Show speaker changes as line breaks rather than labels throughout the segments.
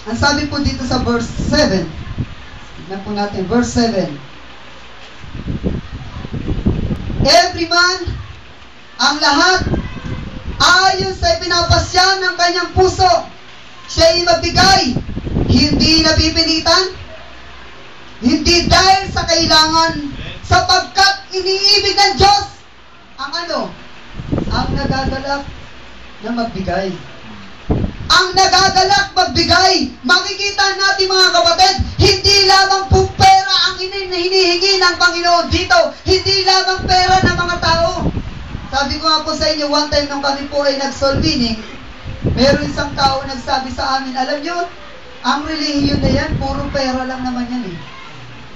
Ang sabi po dito sa verse 7, tignan po natin, verse 7. Every man, ang lahat, ayon sa pinapasya ng kanyang puso, siya'y magbigay, hindi napipilitan, hindi dahil sa kailangan, sapagkat iniibig ng Diyos ang ang nagagalak na magbigay. Ang nagagalak magbigay. Makikita natin mga kapatid, hindi lamang po pera ang hinihingi ng Panginoon dito. Hindi lamang pera ng mga tao. Sabi ko nga po sa inyo, one time nung kami po ay nag-soul winning, meron isang tao nagsabi sa amin, alam nyo, ang relihiyon na yan, puro pera lang naman yan eh.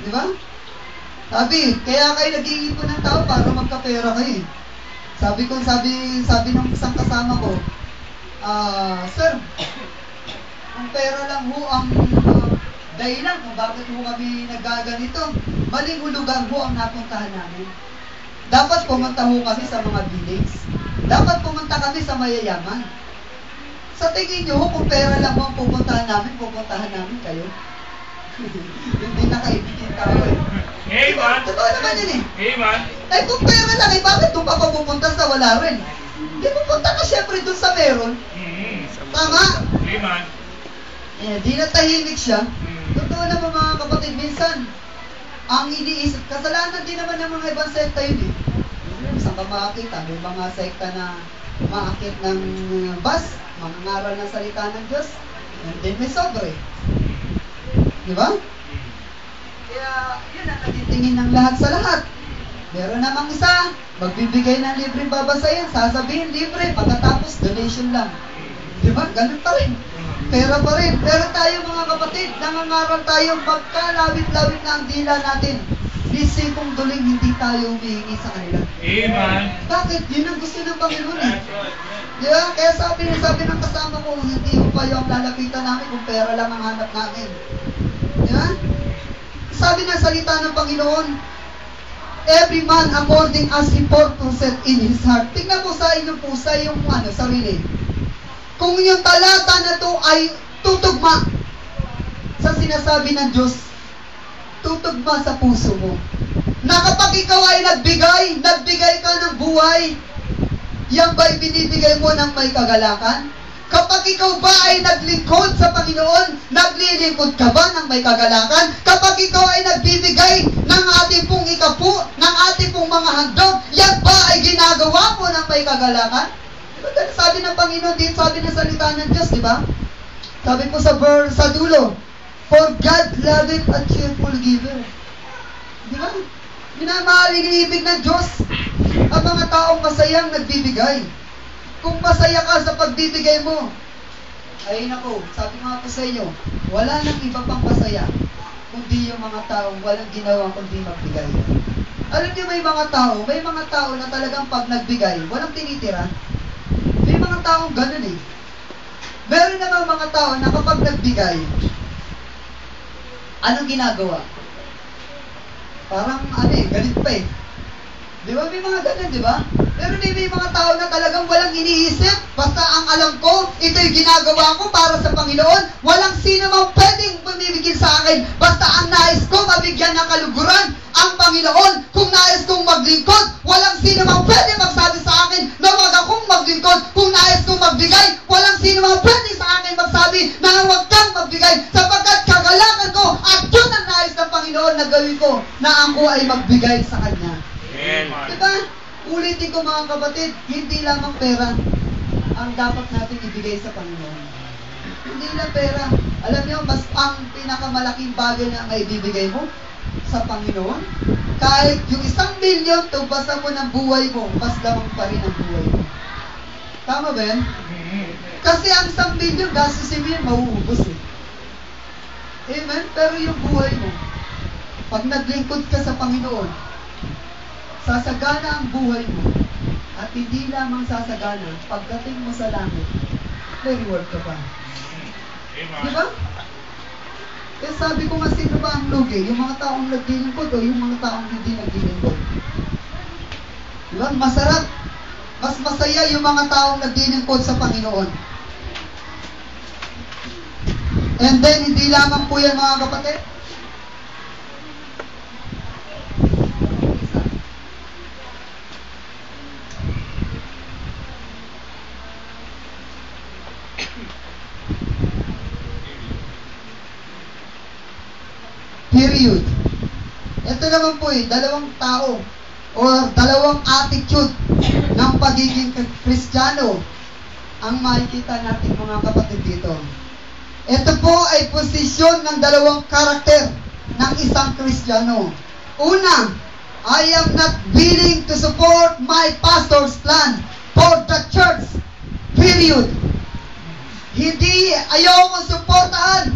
Di ba? Sabi, kaya kayo nag-iipon ng tao para magkapera kayo eh. Sabi ng isang kasama ko, sir, kung pera lang ho ang dahilan kung bakit ho kami nagaganito, maling lugar ho ang napuntahan namin. Dapat pumunta ho kami sa mga village. Dapat pumunta kami sa mayayaman. Sa tingin nyo ho, kung pera lang ho ang pupuntahan namin kayo. Hindi nakaibigin tao eh.
Amen.
Totoo naman yun eh.
Amen.
Eh kung pera lang eh, bakit doon pa pupunta sa wala rin? Hindi pupunta ka syempre doon sa meron. Tama?
Amen.
Eh, di natahimik siya. Totoo naman mga kapatid, minsan, ang iniisip, kasalanan din naman ng mga ibang sekta yun eh. Saan ka makakita? May mga sekta na umaakit ng bus, mangangaral ng salita ng Diyos, and then may sobre. Di ba? Kaya, yun ang natitingin ng lahat sa lahat. Meron namang isa, magbibigay ng libreng babasayan, sasabihin libre, pagkatapos donation lang. Di ba? Ganun pa rin. Pera pa rin. Pero tayo mga kapatid, nangangaral tayo, magkalawit-lawit na ang dila natin. Lisi kung duling hindi tayo humihingi sa kanila.
Amen.
Bakit? Yun ang gusto ng Panginoon eh. Di ba? Kaya sabi ng kasama ko, hindi mo pa yung lalapitan namin kung pera lang ang hanap namin. Di ba? Sabi ng salita ng Panginoon, every man according as he purposeth in his heart. Tingnan mo sa inyong pusa yung sarili. Kung yung talata na to ay tutugma sa sinasabi ng Diyos, tutugma sa puso mo. Na kapag ikaw ay nagbigay ka ng buhay, yan ba'y binibigay mo ng may kagalakan? Kapag ikaw ba ay naglingkod sa Panginoon, naglilingkod ka ba ng may kagalakan? Kapag ikaw ay nagbibigay ng ating pong ikapu, ng ating pong mga handog, yan ba ay ginagawa mo ng may kagalakan? Diba, sabi ng Panginoon dito, sabi ng salita ng Diyos, di ba? Sabi po sa dulo, for God loveth a cheerful giver. Di ba? Minamahal, iniibig ng Diyos ang mga taong masayang nagbibigay. Kung masaya ka sa pagbibigay mo, ay nako, sabi nga po sa inyo, wala nang iba pang masaya, kundi yung mga taong walang ginawa kundi magbigay. Alam niyo may mga tao na talagang pag nagbigay, walang tinitira. May mga taong ganun eh. Meron naman mga tao na kapag nagbigay, anong ginagawa? Parang galit pa eh. Di ba? May mga ganun, di ba? Pero may mga tao na talagang walang iniisip. Basta ang alam ko, ito'y ginagawa ko para sa Panginoon. Walang sino mang pwedeng bumibigil sa akin. Basta ang nais ko, mabigyan ng kaluguran ang Panginoon. Kung nais kong maglingkod, walang sino mang pwedeng magsabi sa akin na wag akong maglingkod. Kung nais kong magbigay, walang sino mang pwedeng sa akin magsabi na wag kang magbigay. Sapagkat kagalakan ko at yun ang nais ng Panginoon na gawin ko na ako ay magbigay sa Kanya. Diba? Ulitin ko mga kapatid, hindi lamang pera ang dapat natin ibigay sa Panginoon. Hindi lang pera. Alam niyo, mas ang pinakamalaking bagay na maibibigay mo sa Panginoon, kahit yung 1 milyon, tubasan mo ng buhay mo, mas lamang pa rin ang buhay mo. Tama ba yan? Kasi ang 1 milyon, gastusin mo yan, mauubos eh. Amen? Pero yung buhay mo, pag naglingkod ka sa Panginoon, sasagana ang buhay mo. At hindi lamang sasagana, pagdating mo sa langit, may reward ka pa. Diba? Kaya sabi ko nga, sino ba ang lugi? Yung mga taong naglilingkod o yung mga taong hindi naglilingkod? Diba? Masarap. Mas masaya yung mga taong naglilingkod sa Panginoon. And then, hindi lamang po yan mga kapatid. Period. Ito naman po dalawang tao o dalawang attitude ng pagiging Kristiyano ang makikita natin mga kapatid dito. Ito po ay posisyon ng dalawang karakter ng isang Kristiyano. Una, I am not willing to support my pastor's plan for the church. Period. Hindi, ayoko suportahan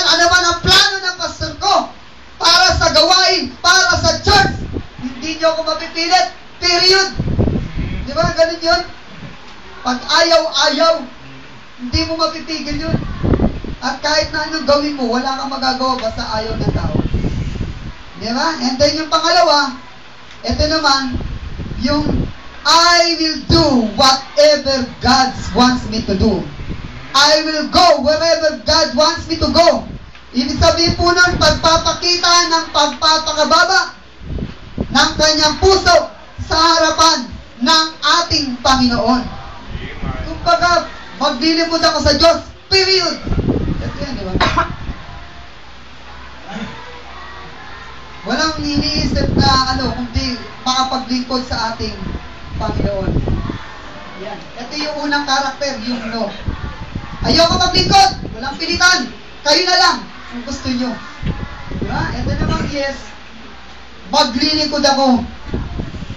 ano man ang plano ng pastor ko para sa gawain, para sa church. Hindi niyo ako mapipilit. Period. Di ba? Ganun yun. Pag ayaw, hindi mo mapipigil yun. At kahit na anong gawin mo, wala kang magagawa basta ayaw ng tao. Di ba? And then yung pangalawa, ito naman, yung I will do whatever God wants me to do. I will go wherever God wants me to go. Ibig sabihin po nun, pagpapakita ng pagpapakababa ng kanyang puso sa harapan ng ating Panginoon. Kumbaga, maglilingkod ako sa Diyos. Period. Ito yan, di ba? Walang iniisip na kundi makapaglingkod sa ating Panginoon. Yan. Ito yung unang karakter, yung no. Ayoko maglingkod. Walang pilitan. Kayo na lang kung gusto nyo. Diba? Ito namang yes. Maglilingkod ako.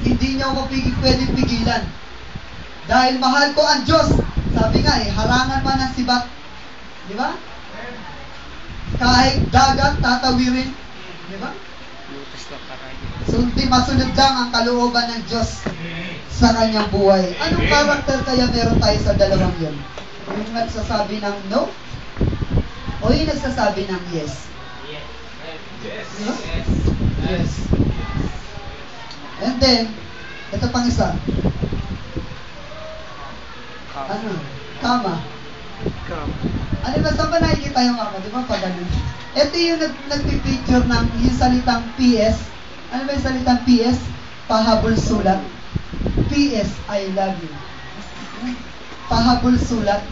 Hindi nyo ako pwedeng pigilan. Dahil mahal ko ang Diyos. Sabi nga harangan man ang sibat. Diba? Kahit dagat, tatawirin. Diba? Masunod lang ang kalooban ng Diyos sa kanyang buhay. Anong karakter kaya meron tayo sa dalawang yun? Yung nagsasabi ng no? O yung nagsasabi ng yes?
Yes.
No? Yes. And then, ito pang isa. Ano? Kama. Ano ba? Saan ba nakikita yung kama? Di ba pag ganun? Ito yung nagpipicture ng yung salitang PS. Ano ba yung salitang PS? Pahabol sulat. PS, I love you. Pahabol sulat.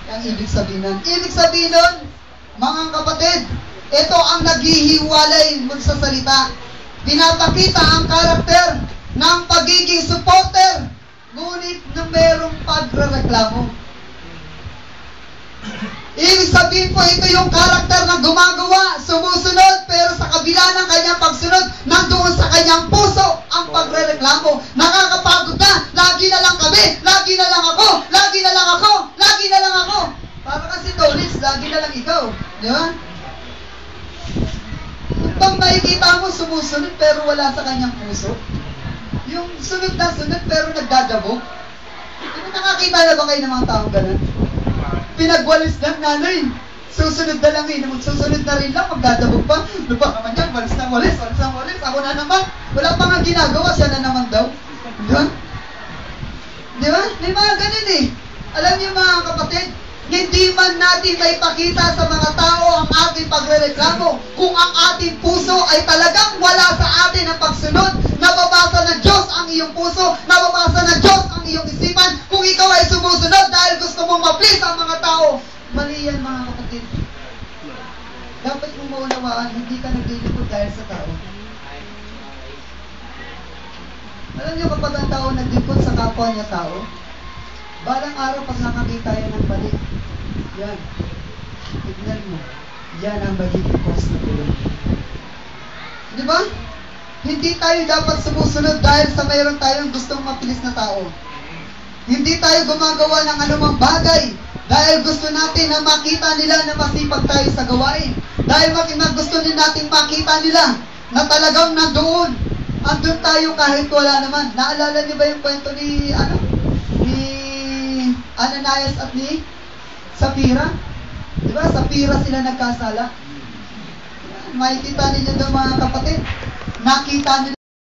Ang ibig sabihin nun. Ibig sabihin nun, mga kapatid, ito ang naghihiwalay sa salita. Pinapakita ang karakter ng pagiging supporter, ngunit na merong pagrereklamo. Ibig sabihin po, ito yung karakter na gumagawa, sumusunod, pero sa kabila ng kanyang pagsunod, nandoon sa kanyang puso ang pagrereklamo. Nakakapagod na, lagi na lang kami, lagi na lang ako, lagi na lang ako, lagi na lang ako. Para kasi Doris, lagi na lang ikaw. Di ba? Pag makikita mo, sumusunod, pero wala sa kanyang puso. Yung sunod na sunod, pero nagdadabog. Di ba nakakita na ba kayo ng mga taong ganun? Pinagwalis lang nanay. Susunod na lang magsusunod na rin lang, magdadabog pa. Ano ba naman yan? Walis na walis. Ako na naman. Wala pa nga ginagawa, siya na naman daw. Di ba? Di ba? May mga ganun eh. Alam niyo mga kapatid, hindi man natin may pakita sa mga tao ang ating pagrereklamo kung ang ating puso ay talagang wala sa atin ang pagsunod. Nababasa ng Diyos ang iyong puso, nababasa ng Diyos ang iyong isipan. Kung ikaw ay sumusunod dahil gusto mong ma-please ang mga tao, mali yan mga kapatid. Dapat mong maunawaan, hindi ka naglilingkod dahil sa tao. Alam niyo kapag ang tao naglingkod sa kapwa niya tao, balang araw pag nakakita yan ng mali, yan, tignan mo, yan ang magiging cause na gulo. Di ba? Hindi tayo dapat sumusunod dahil sa mayroon tayong gustong mapilis na tao. Hindi tayo gumagawa ng anumang bagay dahil gusto natin na makita nila na masipag tayo sa gawain. Dahil gusto din natin makita nila na talagang nandoon. Andun tayo kahit wala naman. Naalala niyo ba yung kwento ni Ananias at ni Sapphira? Diba? Sapphira sila nagkasala. Makikita ninyo doon mga kapatid. Nakita nila